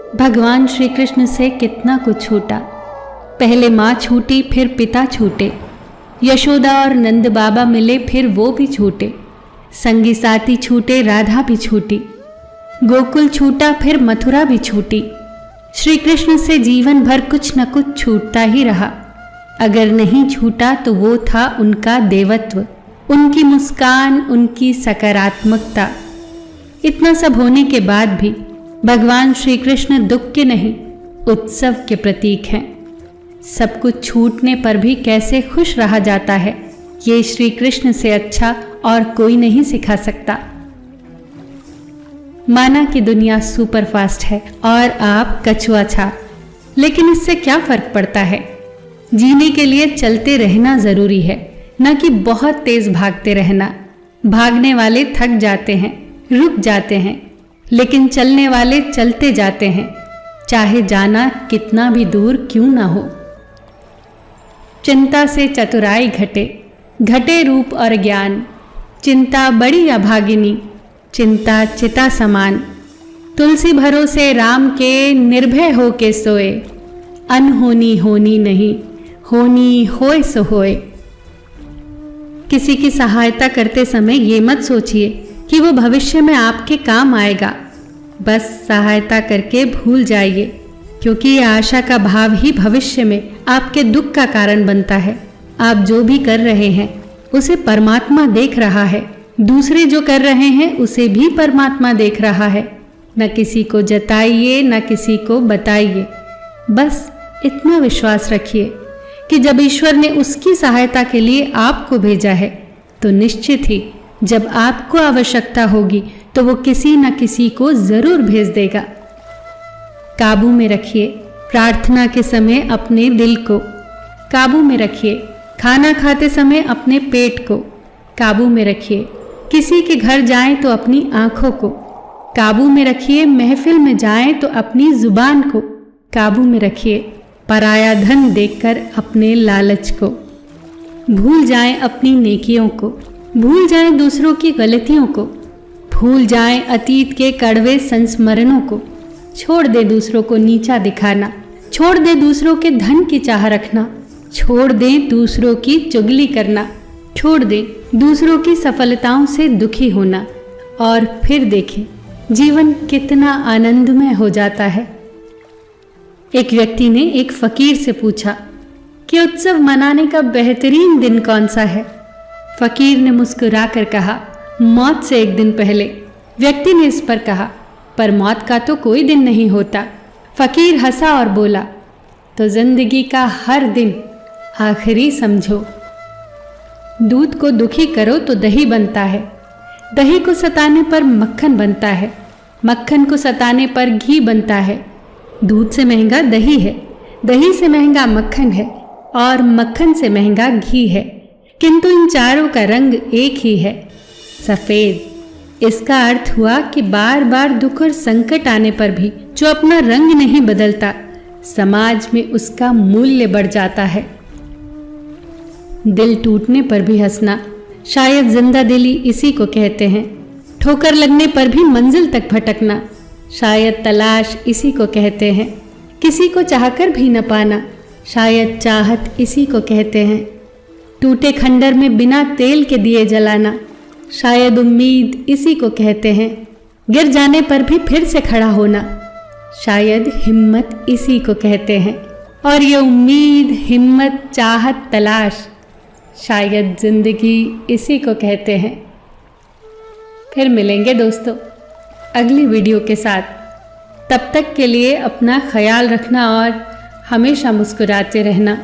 भगवान श्री कृष्ण से कितना कुछ छूटा। पहले माँ छूटी, फिर पिता छूटे, यशोदा और नंद बाबा मिले, फिर वो भी छूटे, संगी साथी छूटे, राधा भी छूटी, गोकुल छूटा, फिर मथुरा भी छूटी। श्री कृष्ण से जीवन भर कुछ न कुछ छूटता ही रहा। अगर नहीं छूटा तो वो था उनका देवत्व, उनकी मुस्कान, उनकी सकारात्मकता। इतना सब होने के बाद भी भगवान श्री कृष्ण दुख के नहीं, उत्सव के प्रतीक हैं। सब कुछ छूटने पर भी कैसे खुश रहा जाता है, ये श्री कृष्ण से अच्छा और कोई नहीं सिखा सकता। माना कि दुनिया सुपर फास्ट है और आप कछुआ छाप, लेकिन इससे क्या फर्क पड़ता है। जीने के लिए चलते रहना जरूरी है, न कि बहुत तेज भागते रहना। भागने वाले थक जाते हैं, रुक जाते हैं, लेकिन चलने वाले चलते जाते हैं, चाहे जाना कितना भी दूर क्यों ना हो। चिंता से चतुराई घटे, घटे रूप और ज्ञान। चिंता बड़ी अभागिनी, चिंता चिता समान। तुलसी भरोसे राम के, निर्भय हो के सोए। अनहोनी होनी नहीं, होनी होए सो होए। किसी की सहायता करते समय ये मत सोचिए कि वो भविष्य में आपके काम आएगा। बस सहायता करके भूल जाइए, क्योंकि ये आशा का भाव ही भविष्य में आपके दुख का कारण बनता है। आप जो भी कर रहे हैं उसे परमात्मा देख रहा है, दूसरे जो कर रहे हैं उसे भी परमात्मा देख रहा है। न किसी को जताइए, न किसी को बताइए। बस इतना विश्वास रखिए कि जब ईश्वर ने उसकी सहायता के लिए आपको भेजा है, तो निश्चित ही जब आपको आवश्यकता होगी तो वो किसी न किसी को जरूर भेज देगा। काबू में रखिए प्रार्थना के समय अपने दिल को, काबू में रखिए खाना खाते समय अपने पेट को, काबू में रखिए किसी के घर जाएं तो अपनी आंखों को, काबू में रखिए महफिल में जाएं तो अपनी जुबान को, काबू में रखिए पराया धन देखकर अपने लालच को। भूल जाएं अपनी नेकियों को, भूल जाएं दूसरों की गलतियों को, भूल जाएं अतीत के कड़वे संस्मरणों को। छोड़ दे दूसरों को नीचा दिखाना, छोड़ दे दूसरों के धन की चाह रखना, छोड़ दे दूसरों की चुगली करना, छोड़ दे दूसरों की सफलताओं से दुखी होना, और फिर देखें जीवन कितना आनंदमय हो जाता है। एक व्यक्ति ने एक फकीर से पूछा कि उत्सव मनाने का बेहतरीन दिन कौन सा है। फकीर ने मुस्कुराकर कहा, मौत से एक दिन पहले। व्यक्ति ने इस पर कहा, पर मौत का तो कोई दिन नहीं होता। फकीर हंसा और बोला, तो जिंदगी का हर दिन आखिरी समझो। दूध को दुखी करो तो दही बनता है, दही को सताने पर मक्खन बनता है, मक्खन को सताने पर घी बनता है। दूध से महंगा दही है, दही से महंगा मक्खन है, और मक्खन से घी है, किंतु इन चारों का रंग एक ही है, सफेद। इसका अर्थ हुआ कि बार बार दुख और संकट आने पर भी जो अपना रंग नहीं बदलता, समाज में उसका मूल्य बढ़ जाता है। दिल टूटने पर भी हंसना, शायद जिंदा दिली इसी को कहते हैं। ठोकर लगने पर भी मंजिल तक भटकना, शायद तलाश इसी को कहते हैं। किसी को चाहकर भी न पाना, शायद चाहत इसी को कहते हैं। टूटे खंडर में बिना तेल के दिए जलाना, शायद उम्मीद इसी को कहते हैं। गिर जाने पर भी फिर से खड़ा होना, शायद हिम्मत इसी को कहते हैं। और ये उम्मीद, हिम्मत, चाहत, तलाश, शायद जिंदगी इसी को कहते हैं। फिर मिलेंगे दोस्तों अगली वीडियो के साथ। तब तक के लिए अपना ख्याल रखना और हमेशा मुस्कुराते रहना।